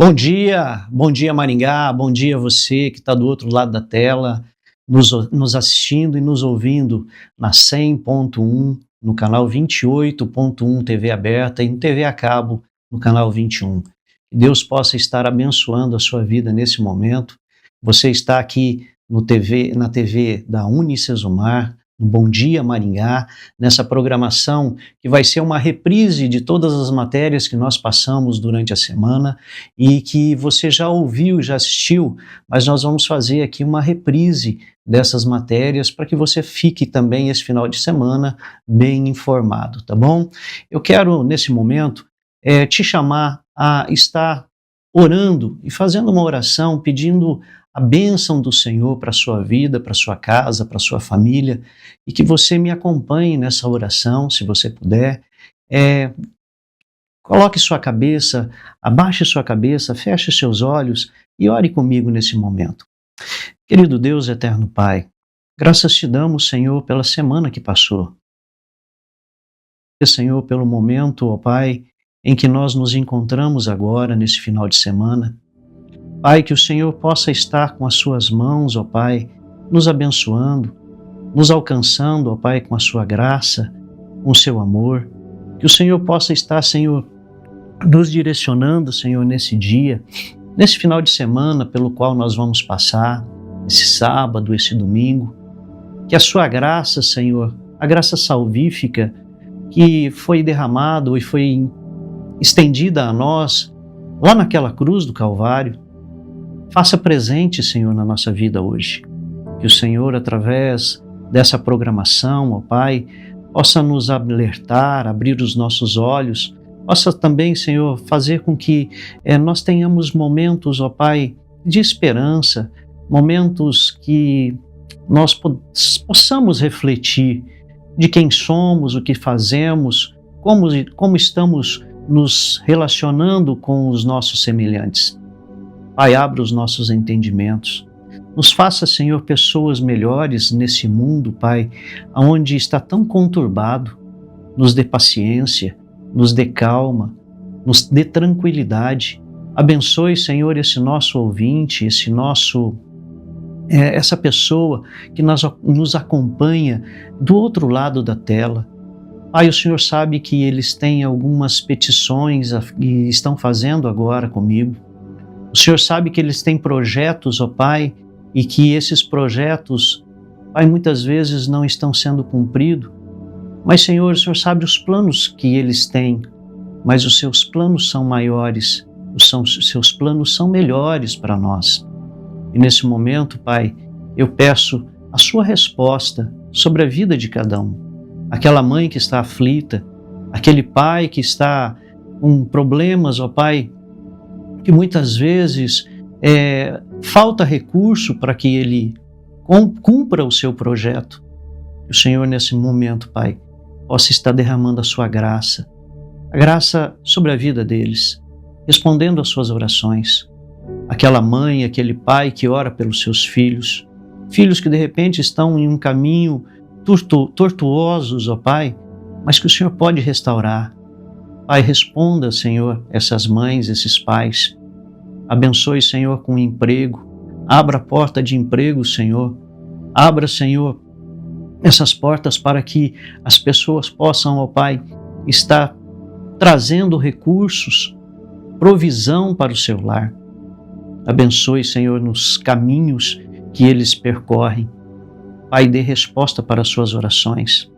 Bom dia Maringá, bom dia você que está do outro lado da tela, nos assistindo e nos ouvindo na 100.1, no canal 28.1 TV aberta e no TV a cabo no canal 21. Que Deus possa estar abençoando a sua vida nesse momento. Você está aqui na TV da Unicesumar, no Bom Dia Maringá, nessa programação que vai ser uma reprise de todas as matérias que nós passamos durante a semana e que você já ouviu, já assistiu, mas nós vamos fazer aqui uma reprise dessas matérias para que você fique também esse final de semana bem informado, tá bom? Eu quero, nesse momento, te chamar a estar orando e fazendo uma oração, pedindo a bênção do Senhor para a sua vida, para a sua casa, para a sua família, e que você me acompanhe nessa oração, se você puder. Coloque sua cabeça, abaixe sua cabeça, feche seus olhos e ore comigo nesse momento. Querido Deus, eterno Pai, graças te damos, Senhor, pela semana que passou. Senhor, pelo momento, ó Pai, em que nós nos encontramos agora, nesse final de semana. Pai, que o Senhor possa estar com as suas mãos, ó Pai, nos abençoando, nos alcançando, ó Pai, com a sua graça, com o seu amor. Que o Senhor possa estar, Senhor, nos direcionando, Senhor, nesse dia, nesse final de semana pelo qual nós vamos passar, esse sábado, esse domingo. Que a sua graça, Senhor, a graça salvífica que foi derramada e foi estendida a nós lá naquela cruz do Calvário, faça presente, Senhor, na nossa vida hoje. Que o Senhor, através dessa programação, ó Pai, possa nos alertar, abrir os nossos olhos, possa também, Senhor, fazer com que nós tenhamos momentos, ó Pai, de esperança, momentos que nós possamos refletir de quem somos, o que fazemos, como estamos nos relacionando com os nossos semelhantes. Pai, abra os nossos entendimentos. Nos faça, Senhor, pessoas melhores nesse mundo, Pai, onde está tão conturbado. Nos dê paciência, nos dê calma, nos dê tranquilidade. Abençoe, Senhor, esse nosso ouvinte, essa pessoa que nos acompanha do outro lado da tela. Pai, o Senhor sabe que eles têm algumas petições e estão fazendo agora comigo. O Senhor sabe que eles têm projetos, ó Pai, e que esses projetos, Pai, muitas vezes não estão sendo cumpridos. Mas, Senhor, o Senhor sabe os planos que eles têm, mas os seus planos são maiores, os seus planos são melhores para nós. E nesse momento, Pai, eu peço a sua resposta sobre a vida de cada um. Aquela mãe que está aflita, aquele pai que está com problemas, ó Pai, que muitas vezes falta recurso para que ele cumpra o seu projeto. Que o Senhor, nesse momento, Pai, possa estar derramando a sua graça, a graça sobre a vida deles, respondendo às suas orações. Aquela mãe, aquele pai que ora pelos seus filhos, filhos que de repente estão em um caminho tortuosos, ó Pai, mas que o Senhor pode restaurar. Pai, responda, Senhor, essas mães, esses pais. Abençoe, Senhor, com emprego. Abra a porta de emprego, Senhor. Abra, Senhor, essas portas para que as pessoas possam, ó Pai, estar trazendo recursos, provisão para o seu lar. Abençoe, Senhor, nos caminhos que eles percorrem. Pai, dê resposta para as suas orações.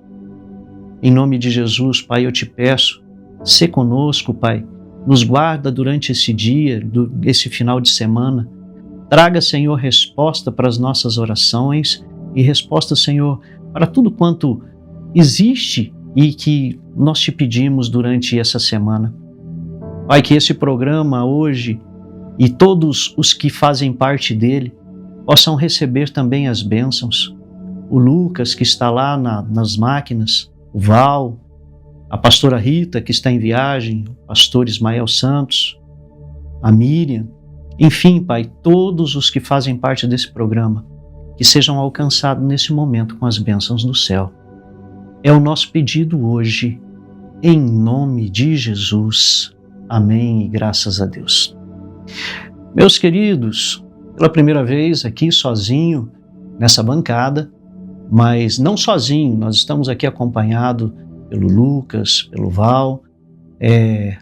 Em nome de Jesus, Pai, eu te peço, sê conosco, Pai. Nos guarda durante esse dia, esse final de semana. Traga, Senhor, resposta para as nossas orações e resposta, Senhor, para tudo quanto existe e que nós te pedimos durante essa semana. Pai, que esse programa hoje e todos os que fazem parte dele possam receber também as bênçãos. O Lucas, que está lá nas máquinas, o Val, a pastora Rita, que está em viagem, o pastor Ismael Santos, a Miriam, enfim, Pai, todos os que fazem parte desse programa, que sejam alcançados nesse momento com as bênçãos do céu. É o nosso pedido hoje, em nome de Jesus. Amém e graças a Deus. Meus queridos, pela primeira vez aqui sozinho nessa bancada, mas não sozinho, nós estamos aqui acompanhados pelo Lucas, pelo Val,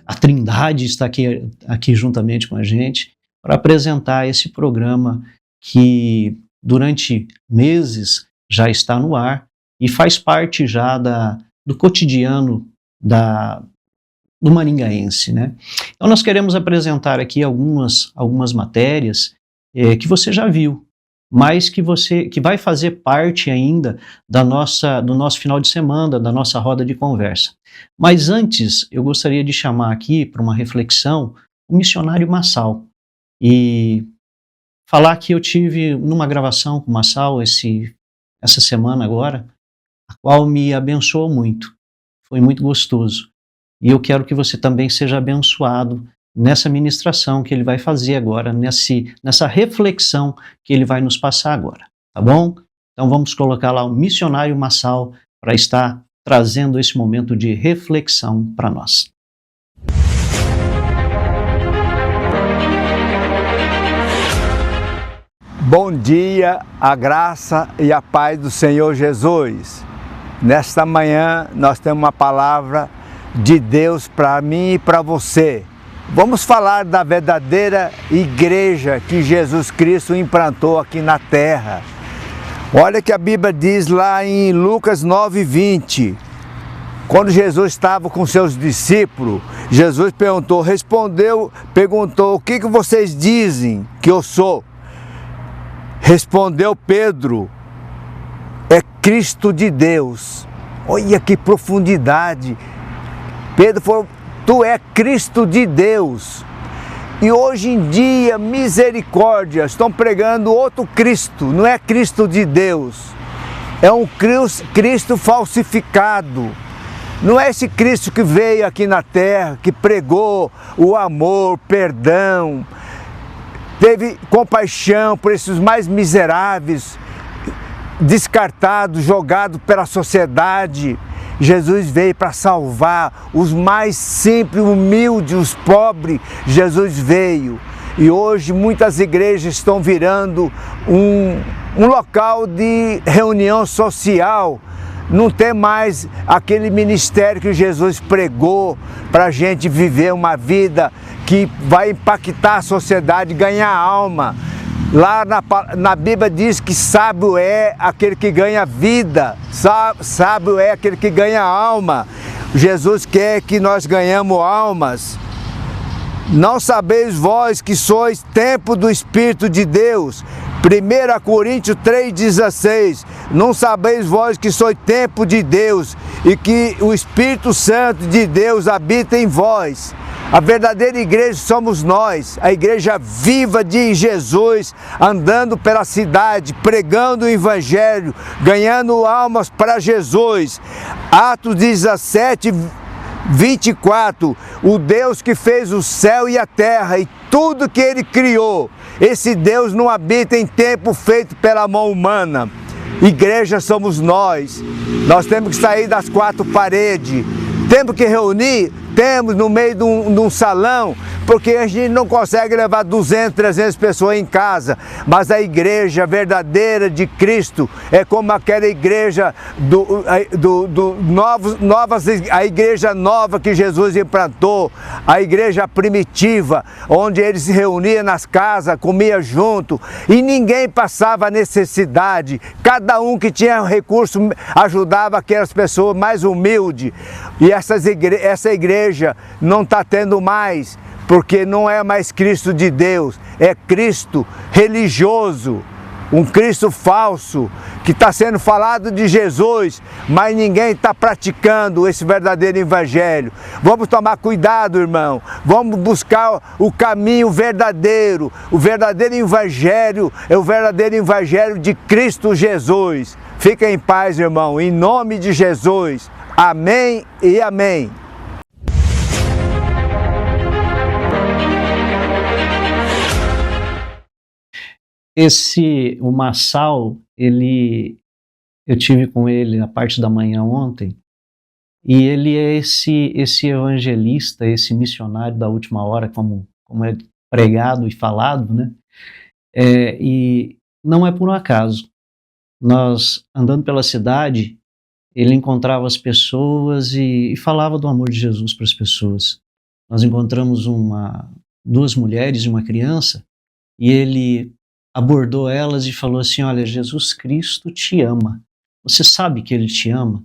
a Trindade está aqui juntamente com a gente para apresentar esse programa que durante meses já está no ar e faz parte já do cotidiano do maringaense, né? Então nós queremos apresentar aqui algumas matérias que você já viu, mas que vai fazer parte ainda do nosso final de semana, da nossa roda de conversa. Mas antes, eu gostaria de chamar aqui para uma reflexão o missionário Massal e falar que eu tive numa gravação com o Massal essa semana agora, a qual me abençoou muito. Foi muito gostoso. E eu quero que você também seja abençoado nessa ministração que ele vai fazer agora, nessa reflexão que ele vai nos passar agora, tá bom? Então vamos colocar lá o missionário Massal para estar trazendo esse momento de reflexão para nós. Bom dia, a graça e a paz do Senhor Jesus. Nesta manhã nós temos uma palavra de Deus para mim e para você. Vamos falar da verdadeira igreja que Jesus Cristo implantou aqui na terra. Olha que a Bíblia diz lá em Lucas 9:20. Quando Jesus estava com seus discípulos, Jesus perguntou: o que vocês dizem que eu sou? Respondeu Pedro: é Cristo de Deus. Olha que profundidade. Pedro falou: tu é Cristo de Deus. E hoje em dia, misericórdia, estão pregando outro Cristo, não é Cristo de Deus. É um Cristo falsificado. Não é esse Cristo que veio aqui na terra, que pregou o amor, perdão, teve compaixão por esses mais miseráveis, descartados, jogados pela sociedade. Jesus veio para salvar os mais simples, humildes, os pobres. Jesus veio. E hoje muitas igrejas estão virando um local de reunião social. Não tem mais aquele ministério que Jesus pregou para a gente viver uma vida que vai impactar a sociedade, ganhar alma. Lá na Bíblia diz que sábio é aquele que ganha vida, sábio é aquele que ganha alma. Jesus quer que nós ganhamos almas. Não sabeis vós que sois templo do Espírito de Deus? 1 Coríntios 3,16. Não sabeis vós que sois templo de Deus e que o Espírito Santo de Deus habita em vós? A verdadeira igreja somos nós, a igreja viva de Jesus, andando pela cidade, pregando o Evangelho, ganhando almas para Jesus. Atos 17, 24, o Deus que fez o céu e a terra e tudo que Ele criou, esse Deus não habita em templo feito pela mão humana. Igreja somos nós temos que sair das quatro paredes, temos que reunir, temos no meio de um salão, porque a gente não consegue levar 200, 300 pessoas em casa, mas a igreja verdadeira de Cristo é como aquela igreja a igreja nova que Jesus implantou, a igreja primitiva, onde eles se reuniam nas casas, comia junto e ninguém passava necessidade, cada um que tinha recurso ajudava aquelas pessoas mais humildes. E essa igreja não está tendo mais, porque não é mais Cristo de Deus, é Cristo religioso, um Cristo falso, que está sendo falado de Jesus, mas ninguém está praticando esse verdadeiro Evangelho. Vamos tomar cuidado, irmão, vamos buscar o caminho verdadeiro. O verdadeiro Evangelho é o verdadeiro Evangelho de Cristo Jesus. Fica em paz, irmão, em nome de Jesus. Amém e amém. O Massal, eu tive com ele na parte da manhã ontem, e ele é esse evangelista, esse missionário da última hora, como pregado e falado, né? E não é por um acaso. Nós, andando pela cidade, ele encontrava as pessoas e falava do amor de Jesus para as pessoas. Nós encontramos duas mulheres e uma criança, e ele abordou elas e falou assim: olha, Jesus Cristo te ama. Você sabe que ele te ama?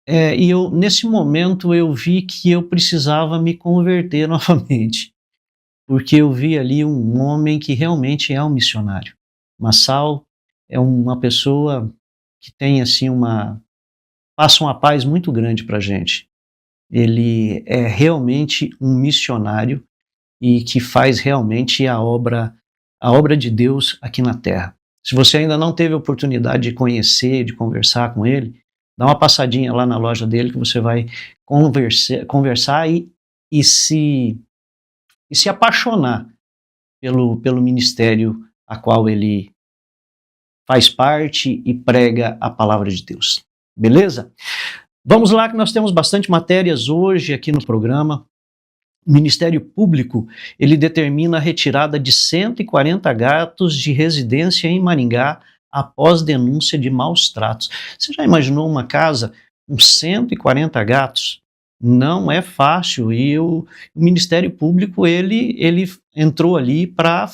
E nesse momento eu vi que eu precisava me converter novamente, porque eu vi ali um homem que realmente é um missionário. Massal é uma pessoa que tem assim passa uma paz muito grande para a gente. Ele é realmente um missionário e que faz realmente a obra de Deus aqui na Terra. Se você ainda não teve a oportunidade de conhecer, de conversar com ele, dá uma passadinha lá na loja dele que você vai conversar e se apaixonar pelo ministério a qual ele faz parte e prega a palavra de Deus. Beleza? Vamos lá, que nós temos bastante matérias hoje aqui no programa. O Ministério Público, ele determina a retirada de 140 gatos de residência em Maringá após denúncia de maus tratos. Você já imaginou uma casa com 140 gatos? Não é fácil, e o Ministério Público ele entrou ali para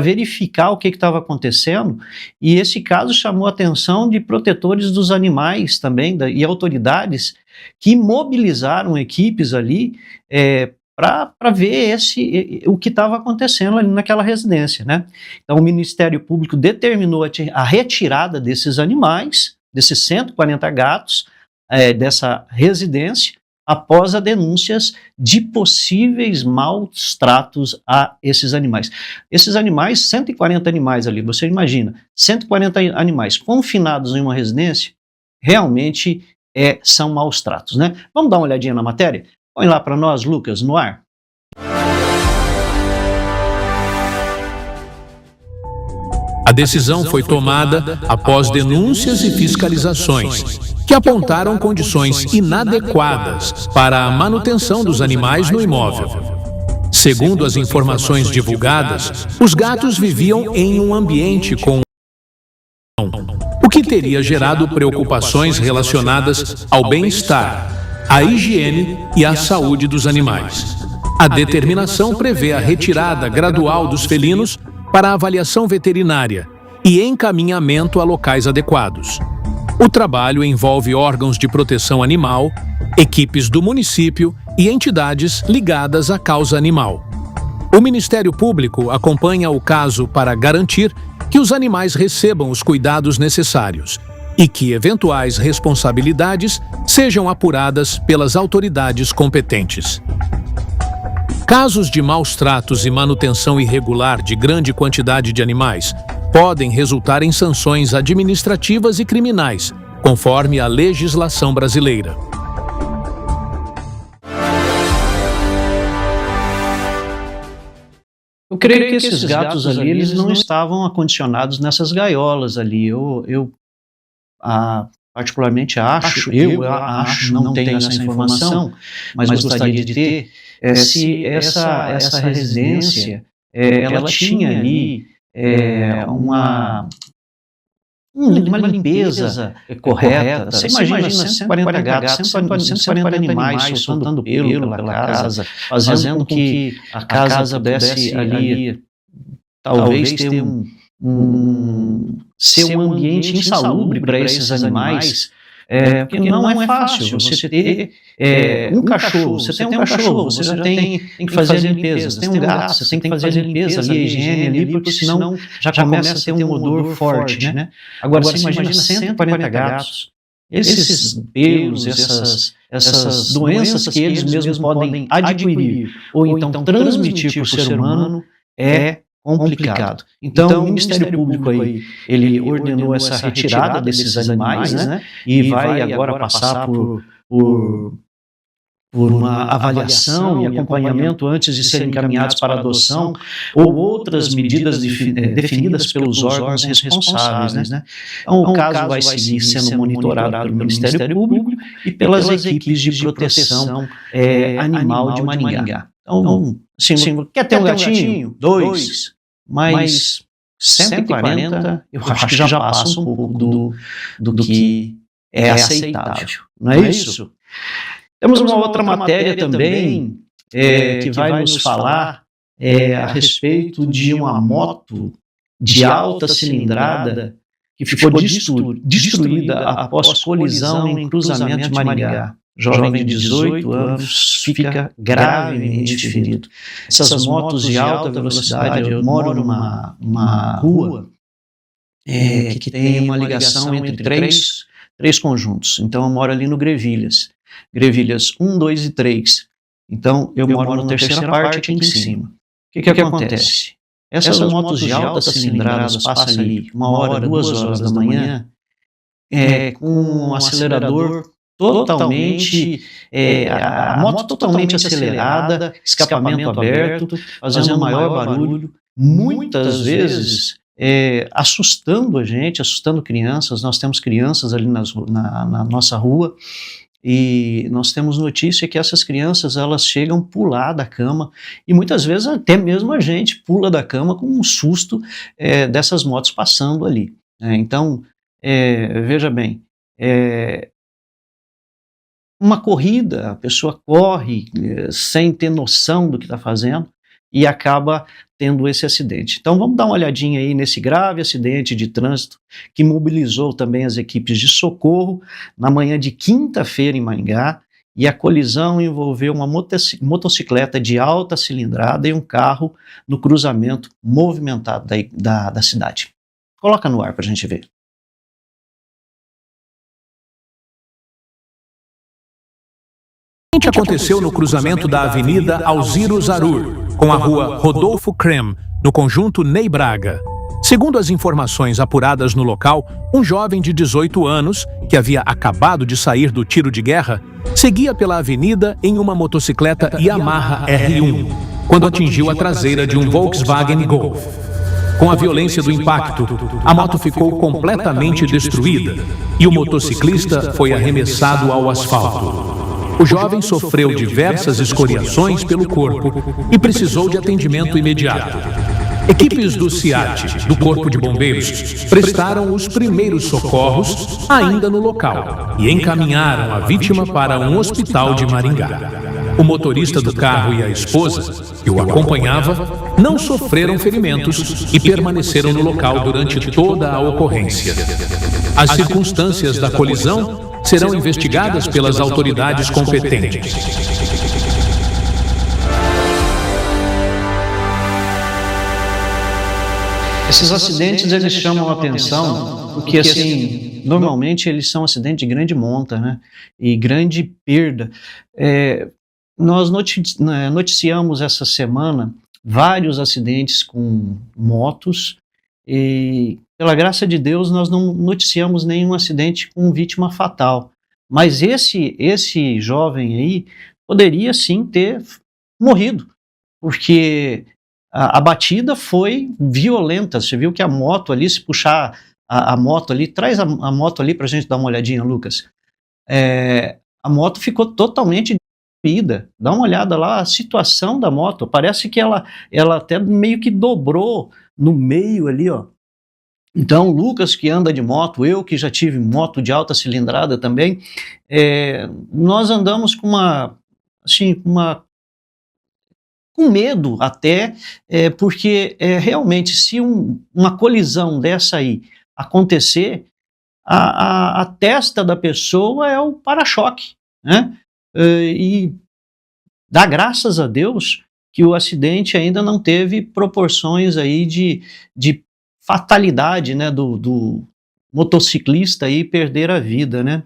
verificar o que estava acontecendo, e esse caso chamou a atenção de protetores dos animais também, e autoridades que mobilizaram equipes ali para ver o que estava acontecendo ali naquela residência, né? Então o Ministério Público determinou a retirada desses animais, desses 140 gatos, dessa residência, após as denúncias de possíveis maus tratos a esses animais. Esses animais, 140 animais ali, você imagina, 140 animais confinados em uma residência, realmente são maus tratos, né? Vamos dar uma olhadinha na matéria? Põe lá para nós, Lucas, no ar. A decisão foi tomada após denúncias e fiscalizações que apontaram condições inadequadas para a manutenção dos animais no imóvel. Segundo as informações divulgadas, os gatos viviam em um ambiente com o que teria gerado preocupações relacionadas ao bem-estar, à higiene e à saúde dos animais. A determinação prevê a retirada gradual dos felinos para avaliação veterinária e encaminhamento a locais adequados. O trabalho envolve órgãos de proteção animal, equipes do município e entidades ligadas à causa animal. O Ministério Público acompanha o caso para garantir que os animais recebam os cuidados necessários e que eventuais responsabilidades sejam apuradas pelas autoridades competentes. Casos de maus tratos e manutenção irregular de grande quantidade de animais podem resultar em sanções administrativas e criminais, conforme a legislação brasileira. Eu creio que esses gatos ali, eles não estavam acondicionados nessas gaiolas ali. Eu particularmente acho, não tenho essa informação, mas gostaria de ter, se essa residência, ela tinha ali uma limpeza correta. Você imagina 140 gatos, 140 animais soltando pelo pela casa, fazendo com que a casa pudesse ali talvez ter ser um ambiente insalubre para esses animais, porque não é fácil você ter um cachorro. Você tem um cachorro, você já tem que fazer a limpeza. Você tem um gato, você tem que fazer a limpeza ali, a higiene ali, porque senão já começa a ter um odor forte, né? Agora você imagina 140 gatos, esses pelos, essas doenças que eles mesmos podem adquirir ou então transmitir para o ser humano é complicado. Então, o Ministério Público aí, ele ordenou essa retirada desses animais, né? E vai agora passar por uma avaliação e acompanhamento antes de serem encaminhados para adoção ou outras medidas definidas pelos órgãos responsáveis, né? Então, o caso vai seguir sendo monitorado pelo Ministério Público e pelas equipes de proteção animal de Maringá. Então, assim, quer ter um gatinho? 2, mas 140 eu acho que já passa um pouco do que é aceitável, não é isso? Temos uma outra matéria também que vai nos falar a respeito de uma moto de alta cilindrada que ficou destruída após colisão em cruzamento de Maringá. Jovem de 18 anos fica gravemente ferido. Essas motos de alta velocidade, eu moro numa rua que tem uma ligação entre três conjuntos. Então eu moro ali no Grevilhas 1, 2 e 3. Então eu moro na terceira parte aqui em cima. O que acontece? Essas motos de alta cilindrada passam ali 1 hora, 2 horas da manhã com um acelerador totalmente, a moto totalmente acelerada, escapamento aberto, fazendo maior barulho, muitas vezes assustando a gente, assustando crianças. Nós temos crianças ali na nossa rua e nós temos notícia que essas crianças elas chegam a pular da cama e muitas vezes até mesmo a gente pula da cama com um susto dessas motos passando ali. Então, veja bem, uma corrida, a pessoa corre sem ter noção do que está fazendo e acaba tendo esse acidente. Então vamos dar uma olhadinha aí nesse grave acidente de trânsito que mobilizou também as equipes de socorro na manhã de quinta-feira em Maringá, e a colisão envolveu uma motocicleta de alta cilindrada e um carro no cruzamento movimentado da cidade. Coloca no ar para a gente ver. O acidente aconteceu no cruzamento da Avenida Alziro Zarur, com a rua Rodolfo Crem, no conjunto Ney Braga. Segundo as informações apuradas no local, um jovem de 18 anos, que havia acabado de sair do tiro de guerra, seguia pela avenida em uma motocicleta Yamaha R1, quando atingiu a traseira de um Volkswagen Golf. Com a violência do impacto, a moto ficou completamente destruída e o motociclista foi arremessado ao asfalto. O jovem sofreu diversas escoriações pelo corpo e precisou de atendimento imediato. Equipes do SEAT, do Corpo de Bombeiros, prestaram os primeiros socorros ainda no local e encaminharam a vítima para um hospital de Maringá. O motorista do carro e a esposa, que o acompanhava, não sofreram ferimentos e permaneceram no local durante toda a ocorrência. As circunstâncias da colisão serão investigadas pelas autoridades competentes. Esses acidentes eles chamam a atenção porque assim, normalmente eles são acidentes de grande monta, né? E grande perda. Nós noticiamos essa semana vários acidentes com motos e, pela graça de Deus, nós não noticiamos nenhum acidente com vítima fatal. Mas esse jovem aí poderia sim ter morrido, porque a batida foi violenta. Você viu que a moto ali, se puxar a moto ali, traz a moto ali para a gente dar uma olhadinha, Lucas. A moto ficou totalmente destruída. Dá uma olhada lá, a situação da moto, parece que ela até meio que dobrou no meio ali, ó. Então, o Lucas que anda de moto, eu que já tive moto de alta cilindrada também, nós andamos com com medo até, porque realmente se uma colisão dessa aí acontecer, a testa da pessoa é o para-choque, né? E dá graças a Deus que o acidente ainda não teve proporções aí de fatalidade, né, do motociclista aí perder a vida, né?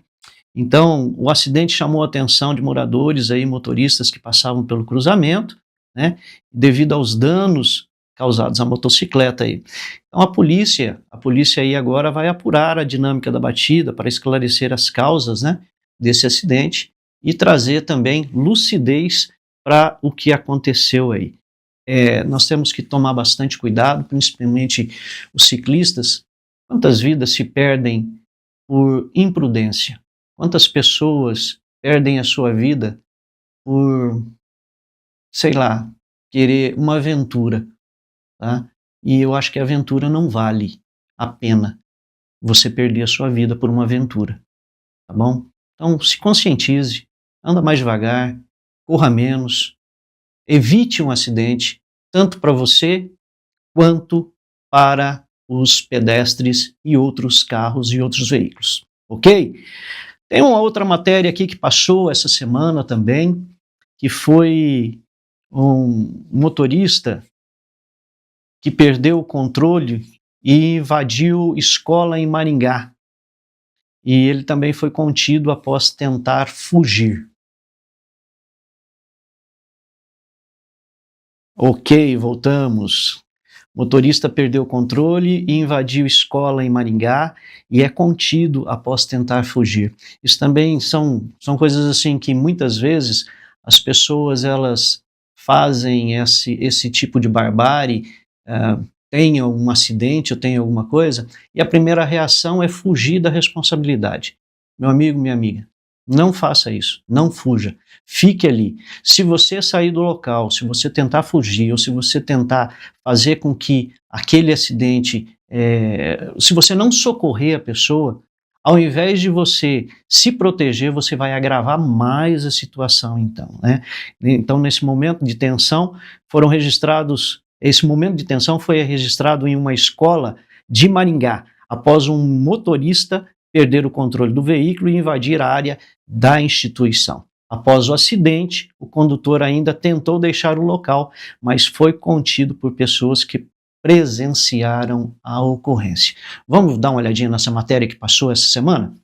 Então, o acidente chamou a atenção de moradores aí, motoristas que passavam pelo cruzamento, né, devido aos danos causados à motocicleta aí. Então, a polícia aí agora vai apurar a dinâmica da batida para esclarecer as causas, né, desse acidente e trazer também lucidez para o que aconteceu aí. Nós temos que tomar bastante cuidado, principalmente os ciclistas. Quantas vidas se perdem por imprudência? Quantas pessoas perdem a sua vida por sei lá, querer uma aventura, tá? E eu acho que a aventura não vale a pena você perder a sua vida por uma aventura, tá bom? Então se conscientize, anda mais devagar, corra menos, evite um acidente, tanto para você quanto para os pedestres e outros carros e outros veículos, ok? Tem uma outra matéria aqui que passou essa semana também, que foi um motorista que perdeu o controle e invadiu escola em Maringá. E ele também foi contido após tentar fugir. Ok, voltamos. Motorista perdeu o controle e invadiu escola em Maringá e é contido após tentar fugir. Isso também são coisas assim que muitas vezes as pessoas elas fazem esse tipo de barbárie, tenha um acidente ou tenha alguma coisa, e a primeira reação é fugir da responsabilidade. Meu amigo, minha amiga, não faça isso, não fuja, fique ali. Se você sair do local, se você tentar fugir, ou se você tentar fazer com que aquele acidente, se você não socorrer a pessoa, ao invés de você se proteger, você vai agravar mais a situação, então, né? Então, nesse momento de tensão, esse momento de tensão foi registrado em uma escola de Maringá, após um motorista perder o controle do veículo e invadir a área da instituição. Após o acidente, o condutor ainda tentou deixar o local, mas foi contido por pessoas que presenciaram a ocorrência. Vamos dar uma olhadinha nessa matéria que passou essa semana?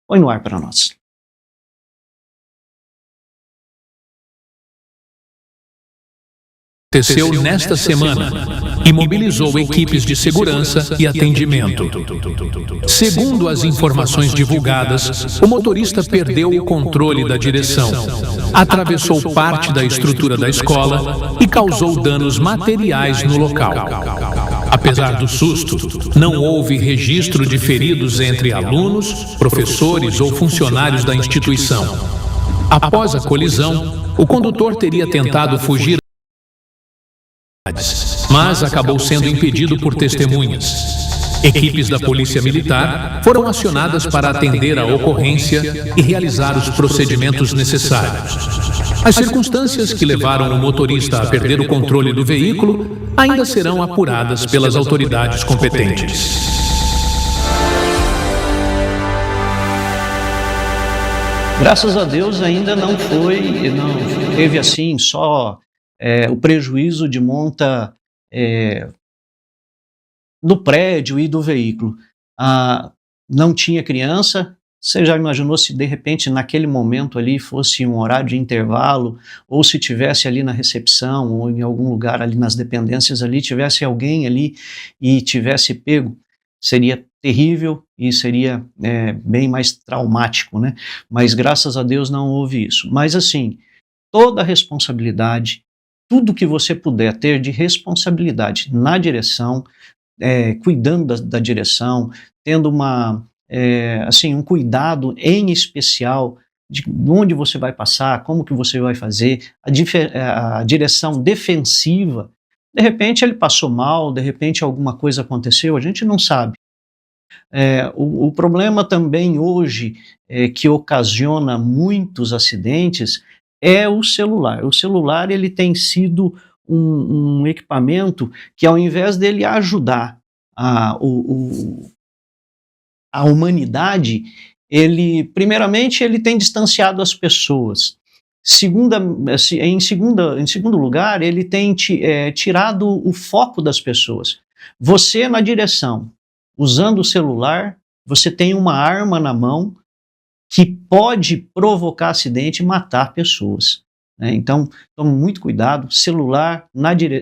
Põe no ar para nós. Aconteceu nesta semana e mobilizou equipes de segurança e atendimento. Segundo as informações divulgadas, o motorista perdeu o controle da direção, atravessou parte da estrutura da escola e causou danos materiais no local. Apesar do susto, não houve registro de feridos entre alunos, professores ou funcionários da instituição. Após a colisão, o condutor teria tentado fugir, mas acabou sendo impedido por testemunhas. Equipes da Polícia Militar foram acionadas para atender a ocorrência e realizar os procedimentos necessários. As circunstâncias que levaram o motorista a perder o controle do veículo ainda serão apuradas pelas autoridades competentes. Graças a Deus ainda não teve assim só o prejuízo de monta do prédio e do veículo. Não tinha criança. Você já imaginou se de repente naquele momento ali fosse um horário de intervalo, ou se tivesse ali na recepção ou em algum lugar ali nas dependências ali, tivesse alguém ali e tivesse pego, seria terrível e seria bem mais traumático, né? Mas graças a Deus não houve isso. Mas assim, toda a responsabilidade, tudo que você puder ter de responsabilidade na direção, cuidando da direção, tendo um cuidado em especial de onde você vai passar, como que você vai fazer, a direção defensiva. De repente ele passou mal, de repente alguma coisa aconteceu, a gente não sabe. O problema também hoje que ocasiona muitos acidentes é o celular. O celular ele tem sido um equipamento que, ao invés dele ajudar a humanidade, primeiramente ele tem distanciado as pessoas. Em segundo lugar, ele tem tirado o foco das pessoas. Você na direção, usando o celular, você tem uma arma na mão que pode provocar acidente e matar pessoas, né? Então, tome muito cuidado, celular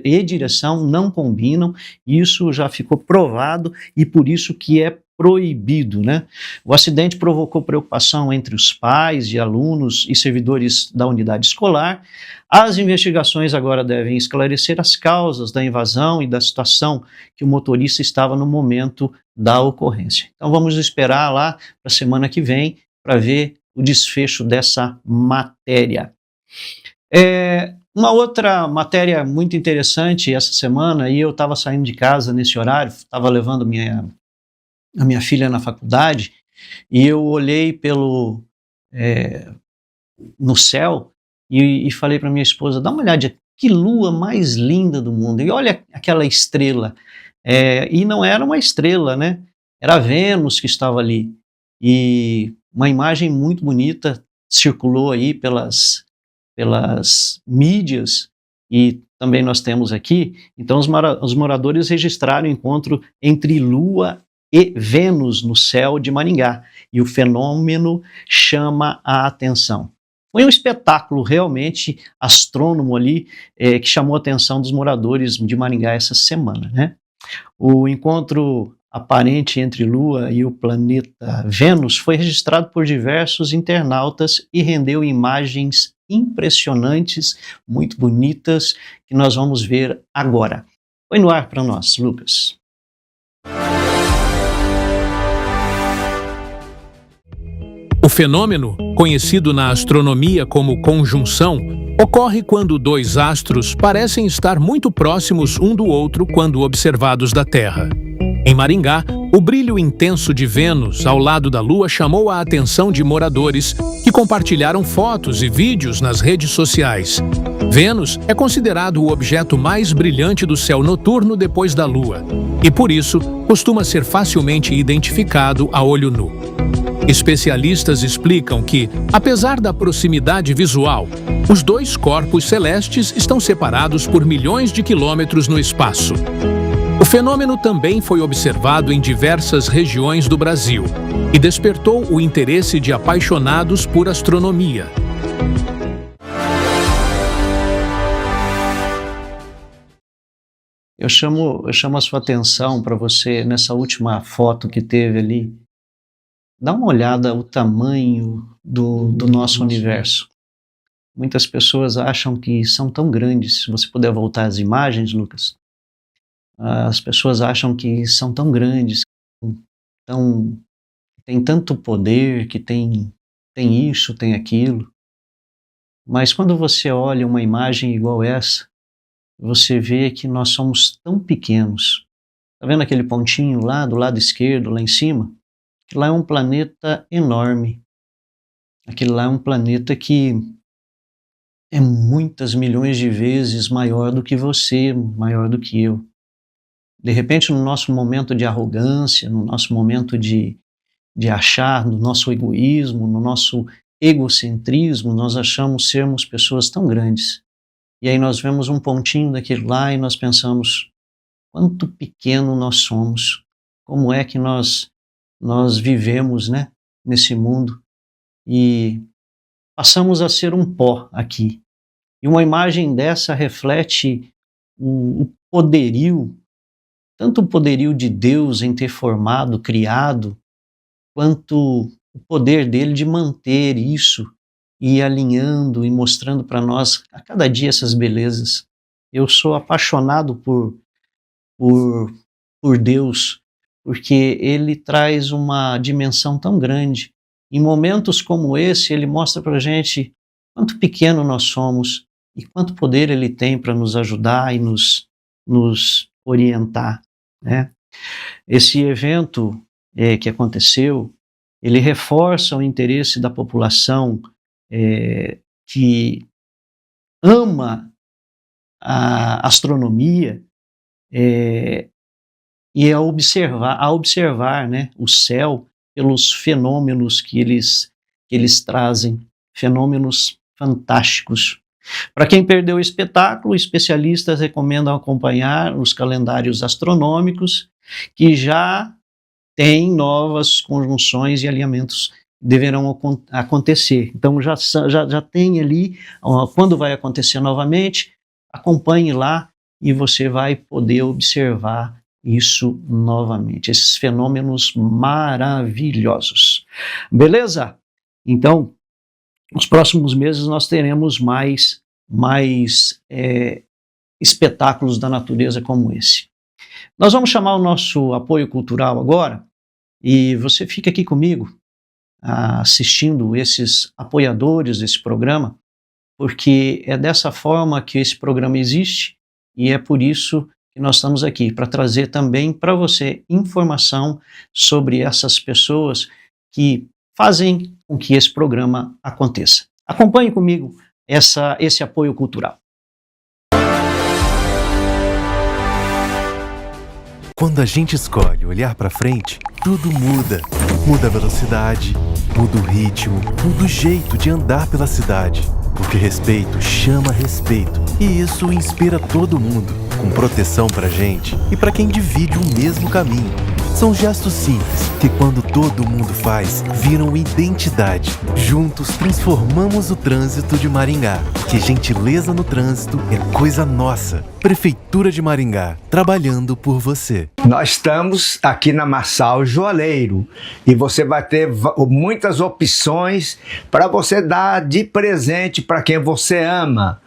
e direção não combinam, isso já ficou provado e por isso que é proibido, né? O acidente provocou preocupação entre os pais de alunos e servidores da unidade escolar. As investigações agora devem esclarecer as causas da invasão e da situação que o motorista estava no momento da ocorrência. Então vamos esperar lá para a semana que vem para ver o desfecho dessa matéria. Uma outra matéria muito interessante essa semana, e eu estava saindo de casa nesse horário, estava levando a minha filha na faculdade, e eu olhei no céu e falei para minha esposa, dá uma olhada, que lua mais linda do mundo, e olha aquela estrela, e não era uma estrela, né? Era Vênus que estava ali, e uma imagem muito bonita circulou aí pelas mídias, e também nós temos aqui. Então os moradores registraram o encontro entre Lua e Vênus no céu de Maringá, e o fenômeno chama a atenção. Foi um espetáculo realmente astrônomo ali, que chamou a atenção dos moradores de Maringá essa semana, né? O encontro aparente entre Lua e o planeta Vênus foi registrado por diversos internautas e rendeu imagens impressionantes, muito bonitas, que nós vamos ver agora. Põe no ar para nós, Lucas. O fenômeno, conhecido na astronomia como conjunção, ocorre quando dois astros parecem estar muito próximos um do outro quando observados da Terra. Em Maringá, o brilho intenso de Vênus ao lado da Lua chamou a atenção de moradores que compartilharam fotos e vídeos nas redes sociais. Vênus é considerado o objeto mais brilhante do céu noturno depois da Lua, e por isso costuma ser facilmente identificado a olho nu. Especialistas explicam que, apesar da proximidade visual, os dois corpos celestes estão separados por milhões de quilômetros no espaço. O fenômeno também foi observado em diversas regiões do Brasil e despertou o interesse de apaixonados por astronomia. Eu chamo a sua atenção para você nessa última foto que teve ali. Dá uma olhada o tamanho do nosso universo. Muitas pessoas acham que são tão grandes. Se você puder voltar às imagens, Lucas. As pessoas acham que são tão grandes, tem tanto poder, que tem isso, tem aquilo. Mas quando você olha uma imagem igual essa, você vê que nós somos tão pequenos. Está vendo aquele pontinho lá do lado esquerdo, lá em cima? Aquilo lá é um planeta enorme. Aquilo lá é um planeta que é muitas milhões de vezes maior do que você, maior do que eu. De repente, no nosso momento de arrogância, no nosso momento de achar, no nosso egoísmo, no nosso egocentrismo, nós achamos sermos pessoas tão grandes. E aí nós vemos um pontinho daquilo lá e nós pensamos, quanto pequeno nós somos, como é que nós vivemos, né, nesse mundo, e passamos a ser um pó aqui. E uma imagem dessa reflete o poderio, tanto o poderio de Deus em ter formado, criado, quanto o poder dele de manter isso e alinhando e mostrando para nós a cada dia essas belezas. Eu sou apaixonado por Deus, porque ele traz uma dimensão tão grande. Em momentos como esse, ele mostra para a gente quanto pequeno nós somos e quanto poder ele tem para nos ajudar e nos orientar, né? Esse evento que aconteceu, ele reforça o interesse da população que ama a astronomia e a observar, né, o céu pelos fenômenos que eles trazem, fenômenos fantásticos. Para quem perdeu o espetáculo, especialistas recomendam acompanhar os calendários astronômicos, que já têm novas conjunções e alinhamentos deverão acontecer. Então já tem ali, quando vai acontecer novamente, acompanhe lá e você vai poder observar isso novamente, esses fenômenos maravilhosos. Beleza? Então, nos próximos meses nós teremos mais espetáculos da natureza como esse. Nós vamos chamar o nosso apoio cultural agora, e você fica aqui comigo, assistindo esses apoiadores desse programa, porque é dessa forma que esse programa existe e é por isso que nós estamos aqui, para trazer também para você informação sobre essas pessoas que fazem com que esse programa aconteça. Acompanhe comigo esse apoio cultural. Quando a gente escolhe olhar para frente, tudo muda. Muda a velocidade, muda o ritmo, muda o jeito de andar pela cidade. Porque respeito chama respeito. E isso inspira todo mundo, com proteção pra gente e pra quem divide o mesmo caminho. São gestos simples que, quando todo mundo faz, viram identidade. Juntos transformamos o trânsito de Maringá. Porque gentileza no trânsito é coisa nossa. Prefeitura de Maringá, trabalhando por você. Nós estamos aqui na Marçal Joalheiro e você vai ter muitas opções para você dar de presente para quem você ama.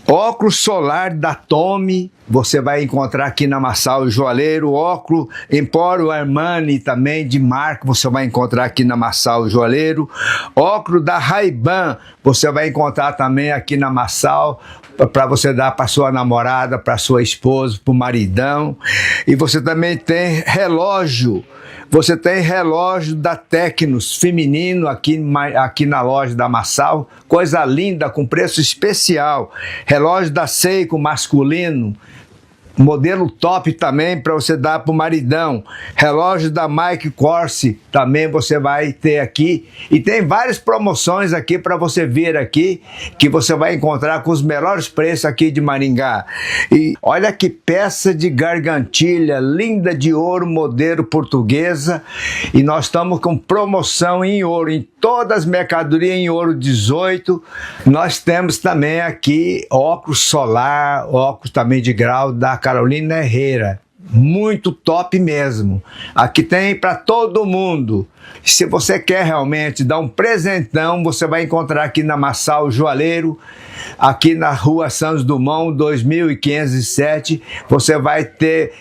Óculos solar da Tommy, você vai encontrar aqui na Marçal Joalheiro. Óculos Empório Armani também de marca, você vai encontrar aqui na Marçal Joalheiro. Óculos da Ray-Ban, você vai encontrar também aqui na Marçal, para você dar para sua namorada, para sua esposa, para o maridão. E você também tem relógio. Você tem relógio da Tecnos feminino aqui na loja da Marçal, coisa linda, com preço especial. Relógio da Seiko masculino, modelo top também para você dar para o maridão. Relógio da Mike Corsi também você vai ter aqui. E tem várias promoções aqui para você vir aqui, que você vai encontrar com os melhores preços aqui de Maringá. E olha que peça de gargantilha linda de ouro, modelo portuguesa. E nós estamos com promoção em ouro, em todas as mercadorias em ouro 18. Nós temos também aqui óculos solar, óculos também de grau da Carolina Herrera, muito top mesmo. Aqui tem para todo mundo. Se você quer realmente dar um presentão, você vai encontrar aqui na Marçal Joalheiro, aqui na Rua Santos Dumont, 2507. Você vai ter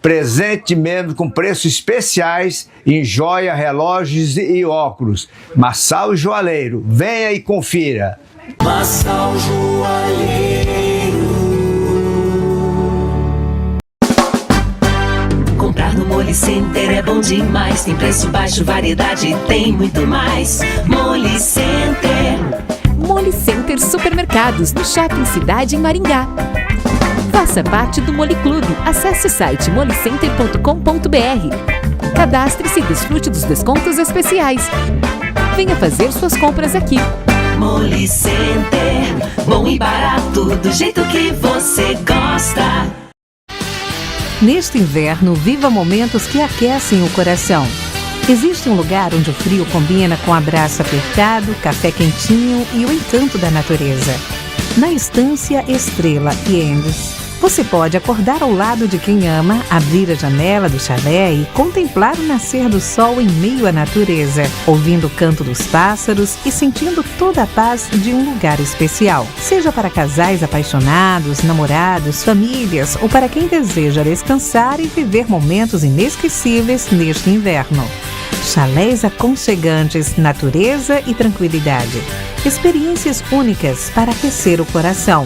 presente mesmo com preços especiais em joia, relógios e óculos. Marçal Joalheiro, venha e confira. Marçal Joalheiro. Comprar no Moli Center é bom demais. Tem preço baixo, variedade e tem muito mais. Moli Center. Moli Center Supermercados, no Shopping Cidade em Maringá. Faça parte do Moli Clube. Acesse o site molicenter.com.br. Cadastre-se e desfrute dos descontos especiais. Venha fazer suas compras aqui. Moli Center. Bom e barato, do jeito que você gosta. Neste inverno, viva momentos que aquecem o coração. Existe um lugar onde o frio combina com abraço apertado, café quentinho e o encanto da natureza. Na Estância Estrela e Endes, você pode acordar ao lado de quem ama, abrir a janela do chalé e contemplar o nascer do sol em meio à natureza, ouvindo o canto dos pássaros e sentindo toda a paz de um lugar especial. Seja para casais apaixonados, namorados, famílias ou para quem deseja descansar e viver momentos inesquecíveis neste inverno. Chalés aconchegantes, natureza e tranquilidade. Experiências únicas para aquecer o coração.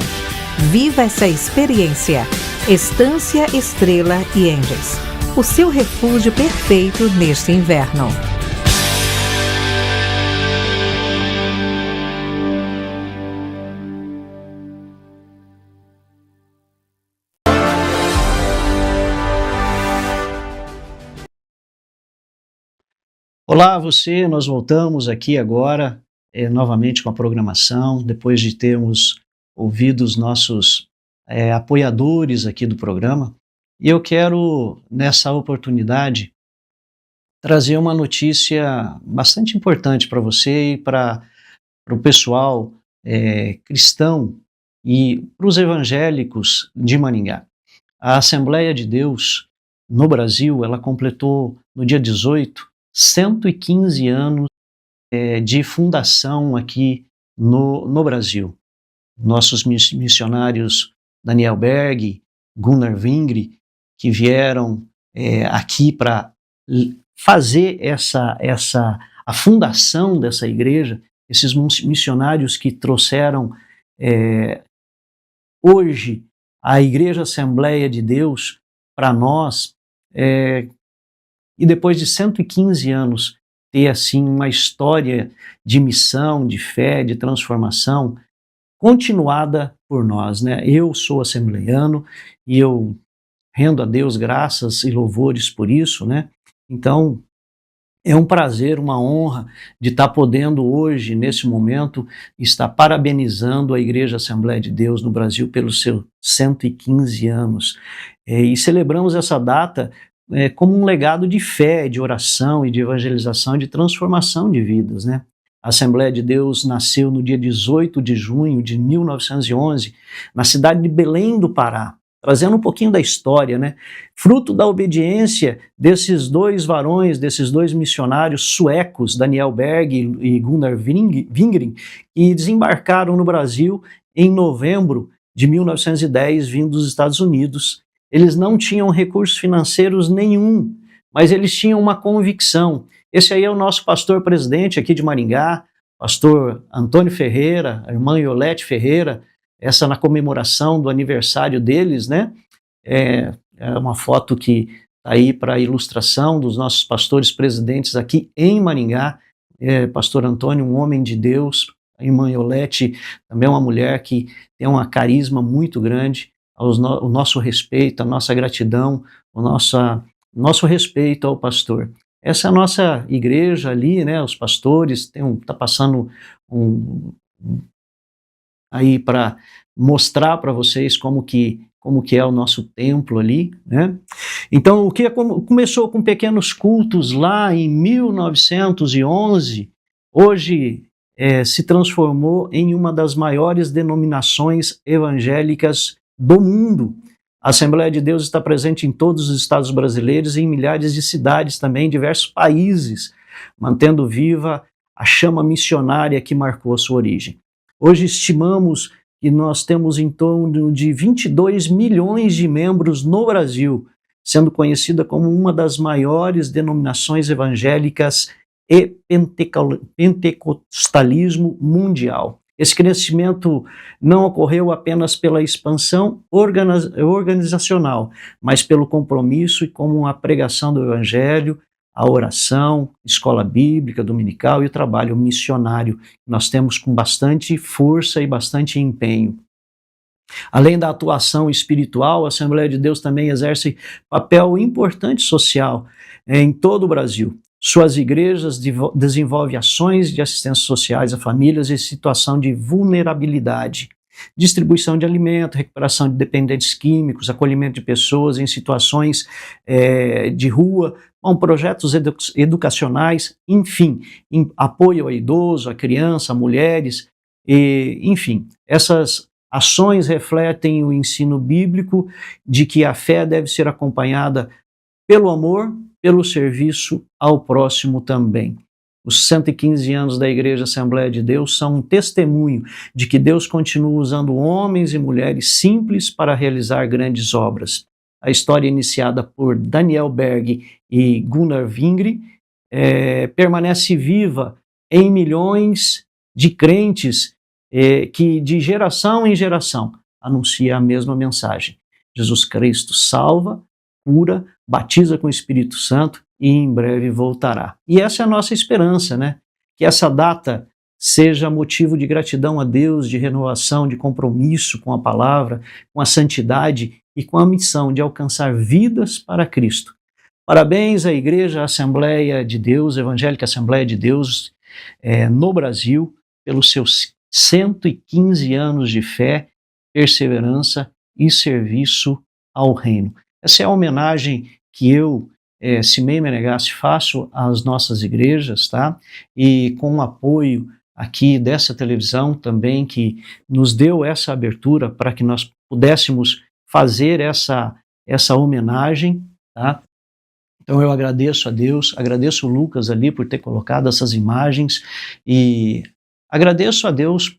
Viva essa experiência. Estância Estrela e Endes. O seu refúgio perfeito neste inverno. Olá você, nós voltamos aqui agora novamente com a programação, depois de termos ouvido os nossos apoiadores aqui do programa. E eu quero, nessa oportunidade, trazer uma notícia bastante importante para você e para o pessoal cristão e para os evangélicos de Maringá. A Assembleia de Deus no Brasil, ela completou no dia 18 115 anos de fundação aqui no Brasil. Nossos missionários Daniel Berg, Gunnar Vingre, que vieram aqui para fazer a fundação dessa igreja, esses missionários que trouxeram hoje a Igreja Assembleia de Deus para nós, e depois de 115 anos ter assim uma história de missão, de fé, de transformação continuada por nós, né? Eu sou assembleiano e eu rendo a Deus graças e louvores por isso, né? Então, é um prazer, uma honra de estar podendo hoje, nesse momento, estar parabenizando a Igreja Assembleia de Deus no Brasil pelos seus 115 anos. E celebramos essa data como um legado de fé, de oração e de evangelização, de transformação de vidas, né? A Assembleia de Deus nasceu no dia 18 de junho de 1911, na cidade de Belém do Pará, trazendo um pouquinho da história, né? Fruto da obediência desses dois varões, desses dois missionários suecos, Daniel Berg e Gunnar Wingren, que desembarcaram no Brasil em novembro de 1910, vindo dos Estados Unidos. Eles não tinham recursos financeiros nenhum, mas eles tinham uma convicção. Esse aí é o nosso pastor presidente aqui de Maringá, pastor Antônio Ferreira, a irmã Iolete Ferreira, essa na comemoração do aniversário deles, né? É uma foto que está aí para ilustração dos nossos pastores presidentes aqui em Maringá. Pastor Antônio, um homem de Deus, a irmã Iolete, também uma mulher que tem um carisma muito grande, o nosso respeito, a nossa gratidão, o nosso respeito ao pastor. Essa é a nossa igreja ali, né? Os pastores, tá passando aí para mostrar para vocês como que é o nosso templo ali, né? Então, o que começou com pequenos cultos lá em 1911, hoje se transformou em uma das maiores denominações evangélicas do mundo. A Assembleia de Deus está presente em todos os estados brasileiros e em milhares de cidades também, em diversos países, mantendo viva a chama missionária que marcou a sua origem. Hoje estimamos que nós temos em torno de 22 milhões de membros no Brasil, sendo conhecida como uma das maiores denominações evangélicas e pentecostalismo mundial. Esse crescimento não ocorreu apenas pela expansão organizacional, mas pelo compromisso e como a pregação do Evangelho, a oração, escola bíblica, dominical e o trabalho missionário. Nós temos com bastante força e bastante empenho. Além da atuação espiritual, a Assembleia de Deus também exerce papel importante social em todo o Brasil. Suas igrejas desenvolvem ações de assistência sociais a famílias em situação de vulnerabilidade, distribuição de alimento, recuperação de dependentes químicos, acolhimento de pessoas em situações de rua, com projetos educacionais, enfim, apoio ao idoso, à criança, a mulheres, enfim. Essas ações refletem o ensino bíblico de que a fé deve ser acompanhada pelo amor, pelo serviço ao próximo também. Os 115 anos da Igreja Assembleia de Deus são um testemunho de que Deus continua usando homens e mulheres simples para realizar grandes obras. A história iniciada por Daniel Berg e Gunnar Wingren permanece viva em milhões de crentes que de geração em geração anuncia a mesma mensagem. Jesus Cristo salva, cura, batiza com o Espírito Santo e em breve voltará. E essa é a nossa esperança, né? Que essa data seja motivo de gratidão a Deus, de renovação, de compromisso com a palavra, com a santidade e com a missão de alcançar vidas para Cristo. Parabéns à Igreja Assembleia de Deus, Evangélica Assembleia de Deus no Brasil, pelos seus 115 anos de fé, perseverança e serviço ao reino. Essa é a homenagem que eu, Cimei Menegassi, faço às nossas igrejas, tá? E com o apoio aqui dessa televisão também, que nos deu essa abertura para que nós pudéssemos fazer essa homenagem, tá? Então eu agradeço a Deus, agradeço o Lucas ali por ter colocado essas imagens e agradeço a Deus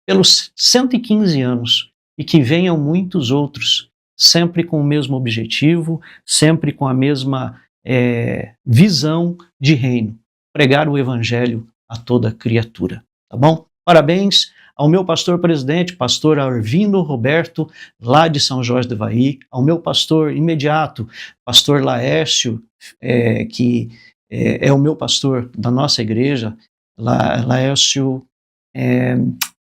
pelos 115 anos e que venham muitos outros, sempre com o mesmo objetivo, sempre com a mesma visão de reino, pregar o Evangelho a toda criatura. Tá bom? Parabéns ao meu pastor presidente, pastor Arvindo Roberto, lá de São Jorge do Ivaí, ao meu pastor imediato, pastor Laércio, que é o meu pastor da nossa igreja. Laércio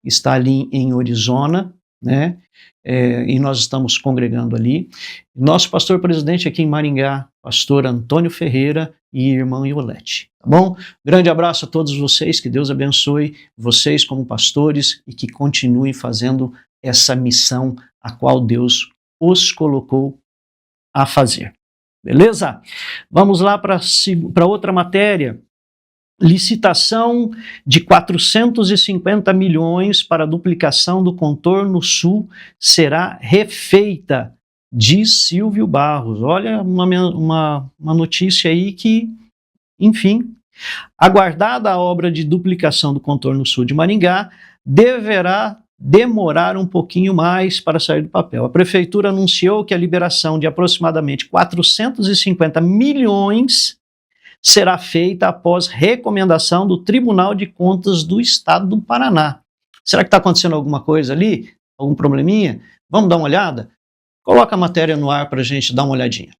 está ali em Arizona, né? E nós estamos congregando ali. Nosso pastor presidente aqui em Maringá, pastor Antônio Ferreira e irmã Iolete, tá bom? Grande abraço a todos vocês, que Deus abençoe vocês como pastores e que continuem fazendo essa missão a qual Deus os colocou a fazer. Beleza? Vamos lá para outra matéria. Licitação de 450 milhões para a duplicação do contorno sul será refeita, diz Silvio Barros. Olha, uma notícia aí que, enfim, aguardada a obra de duplicação do contorno sul de Maringá, deverá demorar um pouquinho mais para sair do papel. A prefeitura anunciou que a liberação de aproximadamente 450 milhões será feita após recomendação do Tribunal de Contas do Estado do Paraná. Será que está acontecendo alguma coisa ali? Algum probleminha? Vamos dar uma olhada? Coloca a matéria no ar para a gente dar uma olhadinha.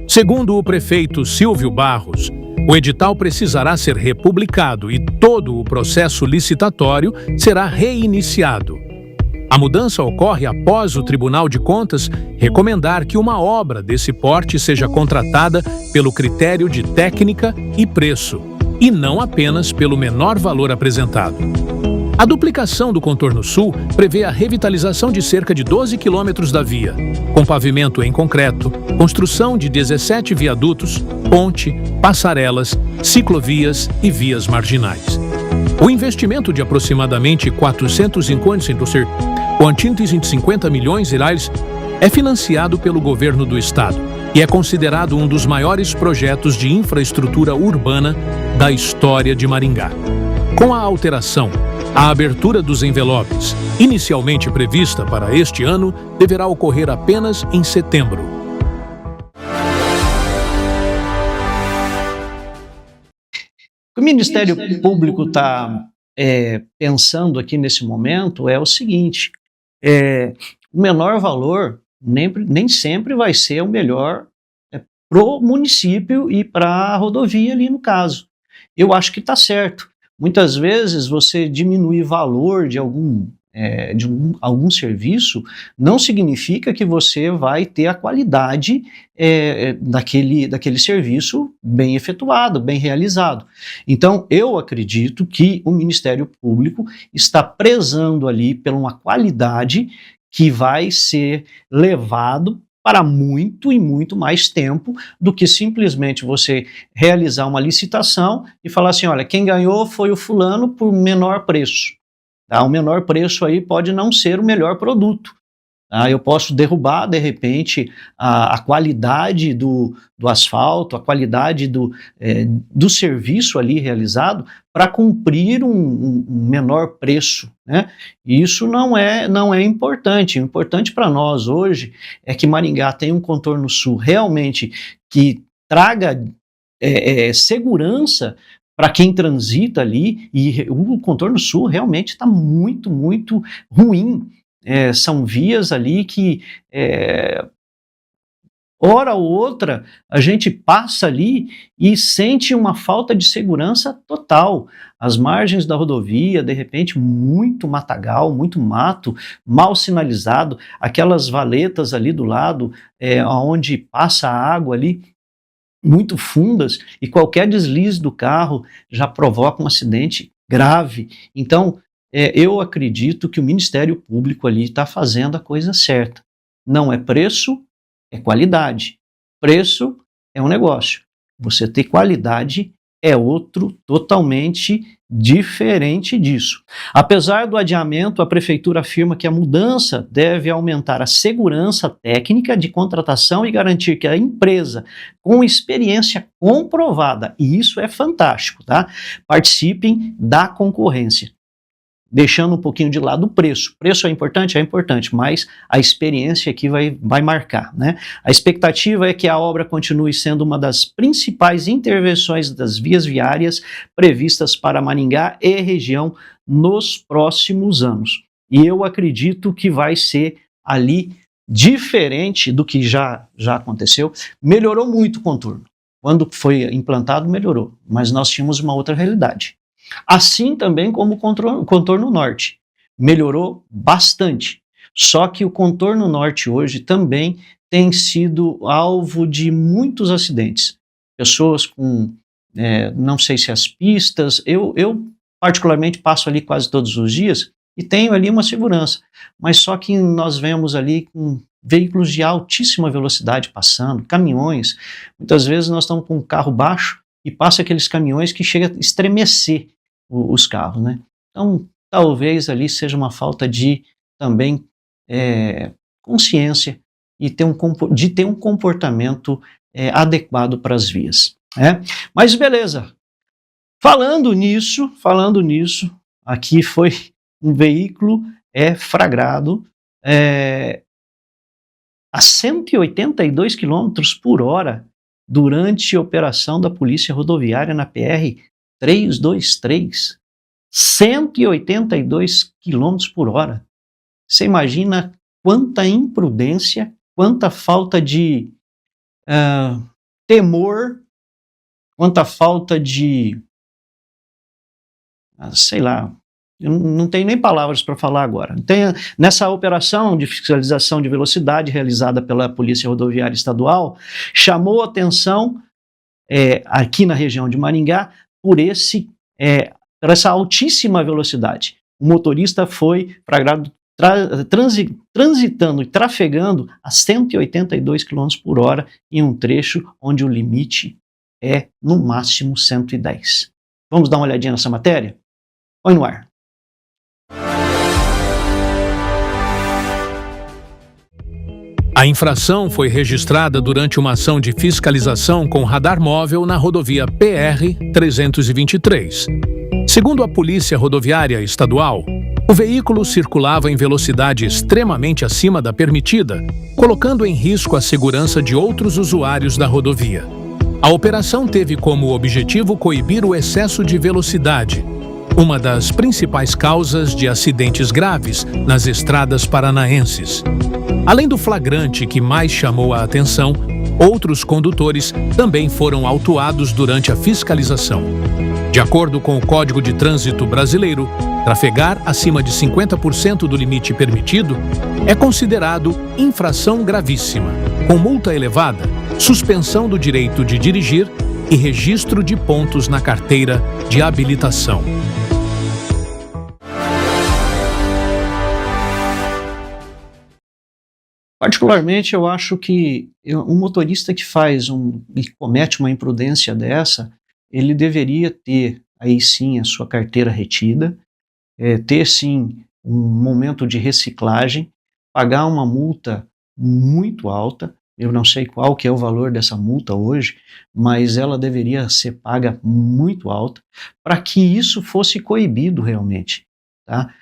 Segundo o prefeito Silvio Barros, o edital precisará ser republicado e todo o processo licitatório será reiniciado. A mudança ocorre após o Tribunal de Contas recomendar que uma obra desse porte seja contratada pelo critério de técnica e preço, e não apenas pelo menor valor apresentado. A duplicação do contorno sul prevê a revitalização de cerca de 12 quilômetros da via, com pavimento em concreto, construção de 17 viadutos, ponte, passarelas, ciclovias e vias marginais. O investimento de aproximadamente 450 milhões de reais é financiado pelo governo do estado e é considerado um dos maiores projetos de infraestrutura urbana da história de Maringá. Com a alteração, a abertura dos envelopes, inicialmente prevista para este ano, deverá ocorrer apenas em setembro. O Ministério Público está pensando aqui nesse momento é o seguinte: o menor valor nem sempre vai ser o melhor para o município e para a rodovia ali no caso. Eu acho que está certo. Muitas vezes você diminuir valor de algum serviço não significa que você vai ter a qualidade daquele serviço bem efetuado, bem realizado. Então, eu acredito que o Ministério Público está prezando ali por uma qualidade que vai ser levado para muito e muito mais tempo do que simplesmente você realizar uma licitação e falar assim, olha, quem ganhou foi o fulano por menor preço. Tá? O menor preço aí pode não ser o melhor produto. Tá? Eu posso derrubar, de repente, a qualidade do asfalto, a qualidade do serviço ali realizado para cumprir um menor preço, né? E isso não é importante. O importante para nós hoje é que Maringá tem um contorno sul realmente que traga segurança para quem transita ali, e o contorno sul realmente está muito, muito ruim. São vias ali que, hora ou outra, a gente passa ali e sente uma falta de segurança total. As margens da rodovia, de repente, muito matagal, muito mato, mal sinalizado, aquelas valetas ali do lado, onde passa a água ali, muito fundas, e qualquer deslize do carro já provoca um acidente grave. Então, eu acredito que o Ministério Público ali está fazendo a coisa certa. Não é preço, é qualidade. Preço é um negócio. Você ter qualidade é outro totalmente diferente disso. Apesar do adiamento, a Prefeitura afirma que a mudança deve aumentar a segurança técnica de contratação e garantir que a empresa com experiência comprovada, e isso é fantástico, tá? Participem da concorrência. deixando um pouquinho de lado o preço. O preço é importante? É importante, mas a experiência aqui vai marcar, né? A expectativa é que a obra continue sendo uma das principais intervenções das vias viárias previstas para Maringá e região nos próximos anos. E eu acredito que vai ser ali diferente do que já aconteceu. Melhorou muito o contorno. Quando foi implantado, melhorou, mas nós tínhamos uma outra realidade. Assim também como o contorno norte. Melhorou bastante. Só que o contorno norte hoje também tem sido alvo de muitos acidentes. Pessoas com, não sei se as pistas, eu particularmente passo ali quase todos os dias e tenho ali uma segurança, mas só que nós vemos ali com veículos de altíssima velocidade passando, caminhões, muitas vezes nós estamos com um carro baixo e passa aqueles caminhões que chega a estremecer os carros, né? Então, talvez ali seja uma falta de também consciência e de ter um comportamento adequado para as vias, né? Mas beleza, falando nisso, aqui foi um veículo flagrado a 182 km por hora durante a operação da Polícia Rodoviária na PR 323. 182 km por hora. Você imagina quanta imprudência, quanta falta de temor, quanta falta de, sei lá, eu não tenho nem palavras para falar agora. Nessa operação de fiscalização de velocidade realizada pela Polícia Rodoviária Estadual, chamou atenção aqui na região de Maringá por essa altíssima velocidade. O motorista foi flagrado transitando e trafegando a 182 km por hora em um trecho onde o limite é no máximo 110. Vamos dar uma olhadinha nessa matéria? Põe no ar. A infração foi registrada durante uma ação de fiscalização com radar móvel na rodovia PR-323. Segundo a Polícia Rodoviária Estadual, o veículo circulava em velocidade extremamente acima da permitida, colocando em risco a segurança de outros usuários da rodovia. A operação teve como objetivo coibir o excesso de velocidade, uma das principais causas de acidentes graves nas estradas paranaenses. Além do flagrante que mais chamou a atenção, outros condutores também foram autuados durante a fiscalização. De acordo com o Código de Trânsito Brasileiro, trafegar acima de 50% do limite permitido é considerado infração gravíssima, com multa elevada, suspensão do direito de dirigir e registro de pontos na carteira de habilitação. Particularmente, eu acho que um motorista que e comete uma imprudência dessa, ele deveria ter aí sim a sua carteira retida, ter sim um momento de reciclagem, pagar uma multa muito alta. Eu não sei qual que é o valor dessa multa hoje, mas ela deveria ser paga muito alta para que isso fosse coibido realmente, tá?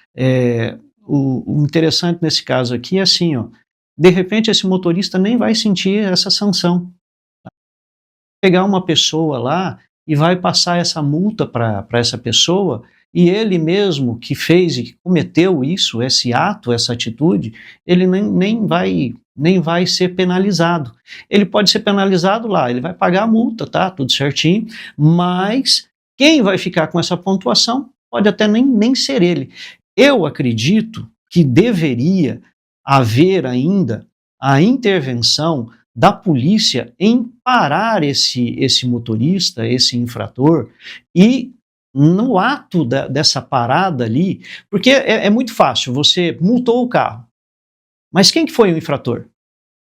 O interessante nesse caso aqui é assim, ó, de repente esse motorista nem vai sentir essa sanção. Tá? Pegar uma pessoa lá e vai passar essa multa para essa pessoa, e ele mesmo que fez e que cometeu isso, esse ato, essa atitude, ele nem vai ser penalizado. Ele pode ser penalizado lá, ele vai pagar a multa, tá? Tudo certinho, mas quem vai ficar com essa pontuação pode até nem ser ele. Eu acredito que deveria haver ainda a intervenção da polícia em parar esse motorista, esse infrator, e no ato dessa parada ali, porque é muito fácil, você multou o carro, mas quem que foi o infrator?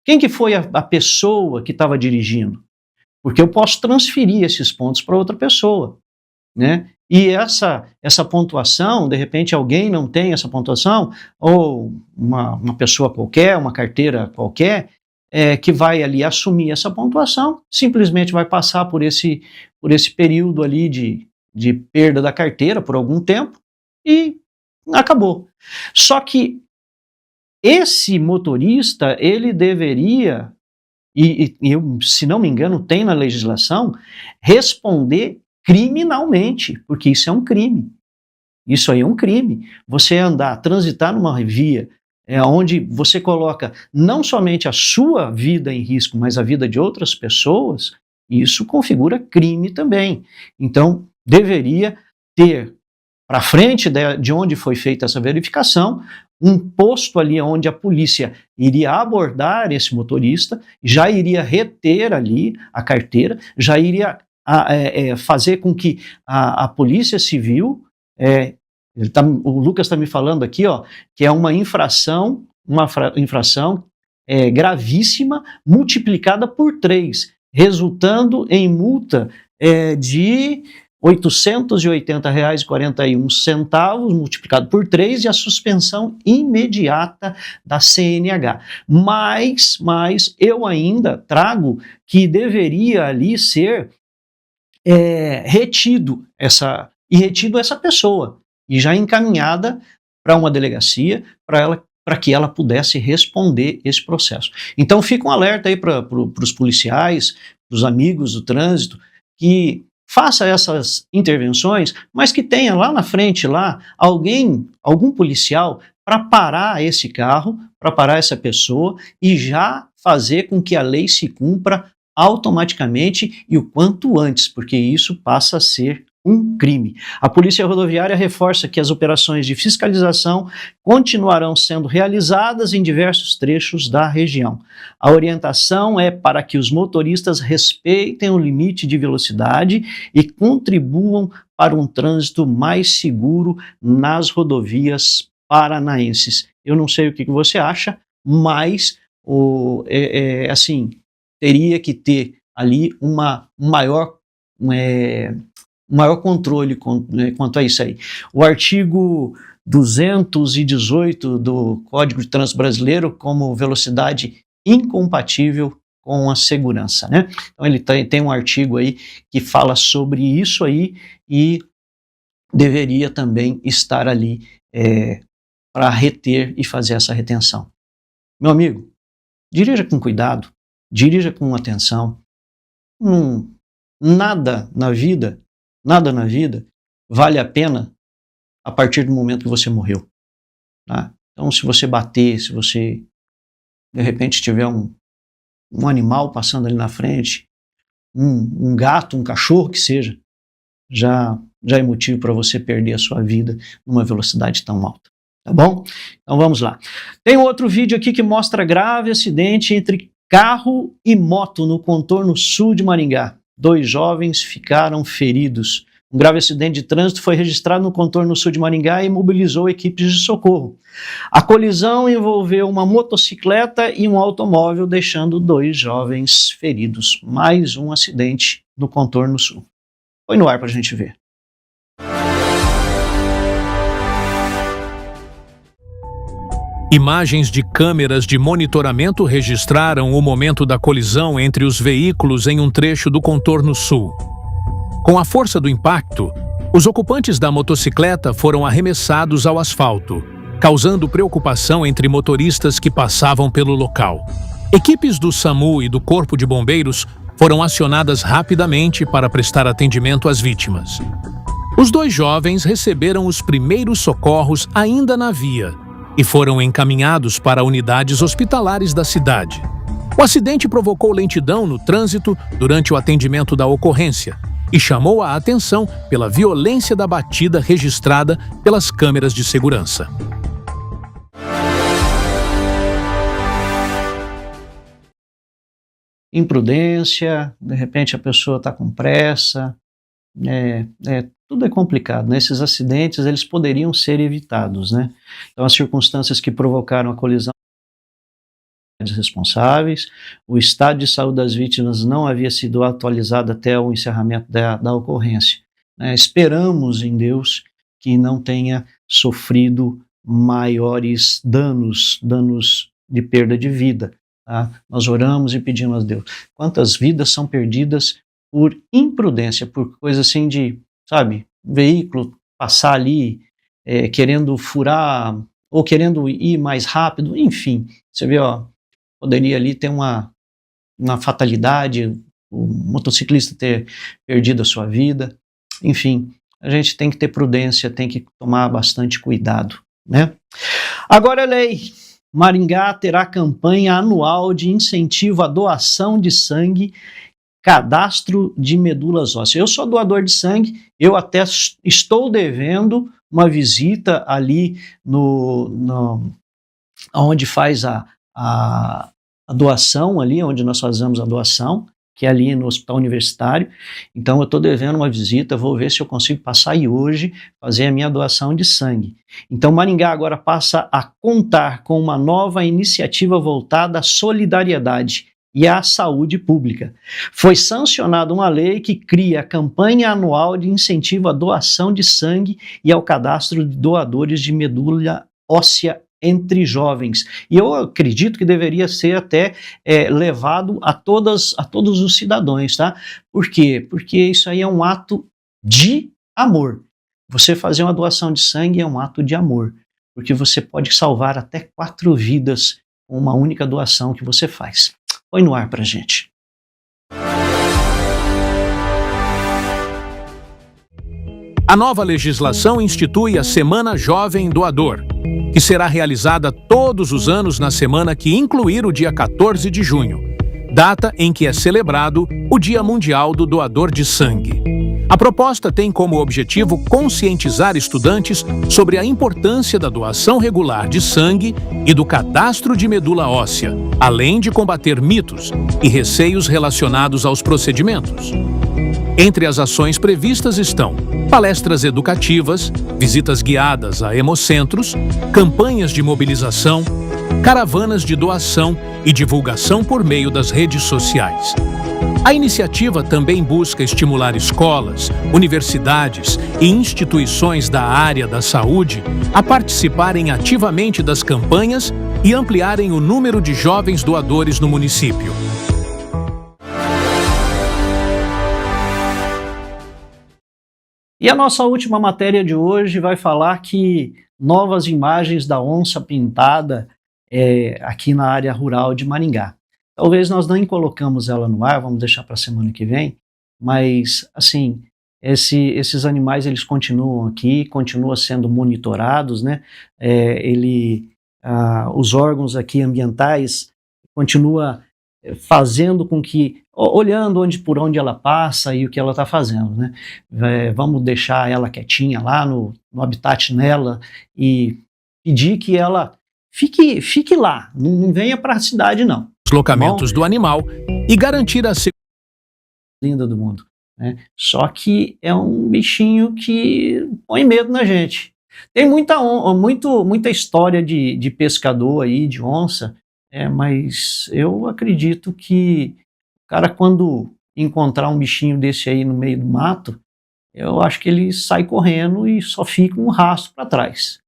Quem que foi a pessoa que estava dirigindo? Porque eu posso transferir esses pontos para outra pessoa, né? E essa pontuação, de repente alguém não tem essa pontuação, ou uma pessoa qualquer, uma carteira qualquer, que vai ali assumir essa pontuação, simplesmente vai passar por esse período ali de perda da carteira por algum tempo, e acabou. Só que esse motorista, ele deveria, eu, se não me engano, tem na legislação, responder criminalmente, porque isso é um crime. Isso aí é um crime. Você transitar numa via onde você coloca não somente a sua vida em risco, mas a vida de outras pessoas, isso configura crime também. Então, deveria ter, para frente de onde foi feita essa verificação, um posto ali onde a polícia iria abordar esse motorista, já iria reter ali a carteira, já iria fazer com que a Polícia Civil, o Lucas está me falando aqui, ó, que é uma infração gravíssima multiplicada por 3, resultando em multa de R$ 880,41 multiplicado por 3 e a suspensão imediata da CNH. Mas eu ainda trago que deveria ali ser retido essa pessoa e já encaminhada para uma delegacia para que ela pudesse responder esse processo. Então fica um alerta aí para os policiais, para os amigos do trânsito, que faça essas intervenções, mas que tenha lá na frente algum policial para parar esse carro, para parar essa pessoa e já fazer com que a lei se cumpra automaticamente e o quanto antes, porque isso passa a ser um crime. A Polícia Rodoviária reforça que as operações de fiscalização continuarão sendo realizadas em diversos trechos da região. A orientação é para que os motoristas respeitem o limite de velocidade e contribuam para um trânsito mais seguro nas rodovias paranaenses. Eu não sei o que você acha, mas assim, teria que ter ali um maior controle quanto a isso aí. O artigo 218 do Código de Trânsito Brasileiro como velocidade incompatível com a segurança, né? Então ele tem um artigo aí que fala sobre isso aí e deveria também estar ali para reter e fazer essa retenção. Meu amigo, dirija com cuidado, dirija com atenção. Nada na vida vale a pena a partir do momento que você morreu. Tá? Então, se você bater, se você, de repente, tiver um animal passando ali na frente, um gato, um cachorro que seja, já é motivo para você perder a sua vida numa velocidade tão alta. Tá bom? Então, vamos lá. Tem outro vídeo aqui que mostra grave acidente entre carro e moto no contorno sul de Maringá. 2 jovens ficaram feridos. Um grave acidente de trânsito foi registrado no contorno sul de Maringá e mobilizou equipes de socorro. A colisão envolveu uma motocicleta e um automóvel, deixando 2 jovens feridos. Mais um acidente no contorno sul. Põe no ar para a gente ver. Imagens de câmeras de monitoramento registraram o momento da colisão entre os veículos em um trecho do contorno sul. Com a força do impacto, os ocupantes da motocicleta foram arremessados ao asfalto, causando preocupação entre motoristas que passavam pelo local. Equipes do SAMU e do Corpo de Bombeiros foram acionadas rapidamente para prestar atendimento às vítimas. Os 2 jovens receberam os primeiros socorros ainda na via e foram encaminhados para unidades hospitalares da cidade. O acidente provocou lentidão no trânsito durante o atendimento da ocorrência e chamou a atenção pela violência da batida registrada pelas câmeras de segurança. Imprudência, de repente a pessoa está com pressa, tudo é complicado, né? Esses acidentes eles poderiam ser evitados, né? Então as circunstâncias que provocaram a colisão responsáveis, o estado de saúde das vítimas não havia sido atualizado até o encerramento da ocorrência. Esperamos em Deus que não tenha sofrido maiores danos de perda de vida. Tá? Nós oramos e pedimos a Deus. Quantas vidas são perdidas por imprudência, por coisa assim de, sabe, veículo passar ali querendo furar ou querendo ir mais rápido, enfim, você vê, ó, poderia ali ter uma fatalidade, o motociclista ter perdido a sua vida, enfim, a gente tem que ter prudência, tem que tomar bastante cuidado, né? Agora é lei. Maringá terá campanha anual de incentivo à doação de sangue, cadastro de medulas ósseas. Eu sou doador de sangue, eu até estou devendo uma visita ali onde faz a doação, ali onde nós fazemos a doação, que é ali no Hospital Universitário. Então eu estou devendo uma visita, vou ver se eu consigo passar aí hoje, fazer a minha doação de sangue. Então Maringá agora passa a contar com uma nova iniciativa voltada à solidariedade e à saúde pública. Foi sancionada uma lei que cria a campanha anual de incentivo à doação de sangue e ao cadastro de doadores de medula óssea entre jovens. E eu acredito que deveria ser até levado a todos os cidadãos, tá? Por quê? Porque isso aí é um ato de amor. Você fazer uma doação de sangue é um ato de amor, porque você pode salvar até 4 vidas com uma única doação que você faz. Põe no ar pra gente. A nova legislação institui a Semana Jovem Doador, que será realizada todos os anos na semana que incluir o dia 14 de junho, data em que é celebrado o Dia Mundial do Doador de Sangue. A proposta tem como objetivo conscientizar estudantes sobre a importância da doação regular de sangue e do cadastro de medula óssea, além de combater mitos e receios relacionados aos procedimentos. Entre as ações previstas estão palestras educativas, visitas guiadas a hemocentros, campanhas de mobilização, caravanas de doação e divulgação por meio das redes sociais. A iniciativa também busca estimular escolas, universidades e instituições da área da saúde a participarem ativamente das campanhas e ampliarem o número de jovens doadores no município. E a nossa última matéria de hoje vai falar que novas imagens da onça pintada aqui na área rural de Maringá. Talvez nós nem colocamos ela no ar, vamos deixar para a semana que vem, mas assim, esses animais eles continuam aqui, continuam sendo monitorados, né? Os órgãos aqui ambientais continuam fazendo com que, olhando por onde ela passa e o que ela está fazendo, né? Vamos deixar ela quietinha lá no habitat nela e pedir que ela fique lá, não venha para a cidade não. Deslocamentos do animal e garantir a segurança linda do mundo, né? Só que é um bichinho que põe medo na gente. Tem muita história de pescador aí, de onça, mas eu acredito que o cara, quando encontrar um bichinho desse aí no meio do mato, eu acho que ele sai correndo e só fica um rastro para trás.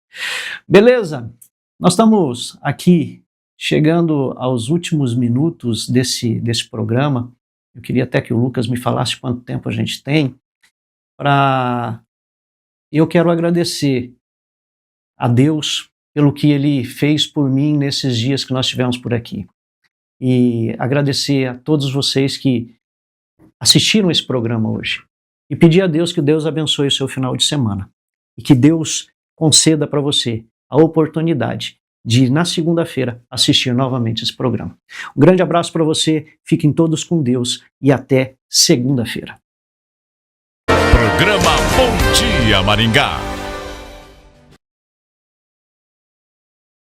Beleza? Nós estamos aqui chegando aos últimos minutos desse programa. Eu queria até que o Lucas me falasse quanto tempo a gente tem. Eu quero agradecer a Deus pelo que Ele fez por mim nesses dias que nós tivemos por aqui. E agradecer a todos vocês que assistiram esse programa hoje. E pedir a Deus que Deus abençoe o seu final de semana. E que Deus conceda para você a oportunidade de, na segunda-feira, assistir novamente esse programa. Um grande abraço para você, fiquem todos com Deus e até segunda-feira. Programa Bom Dia Maringá.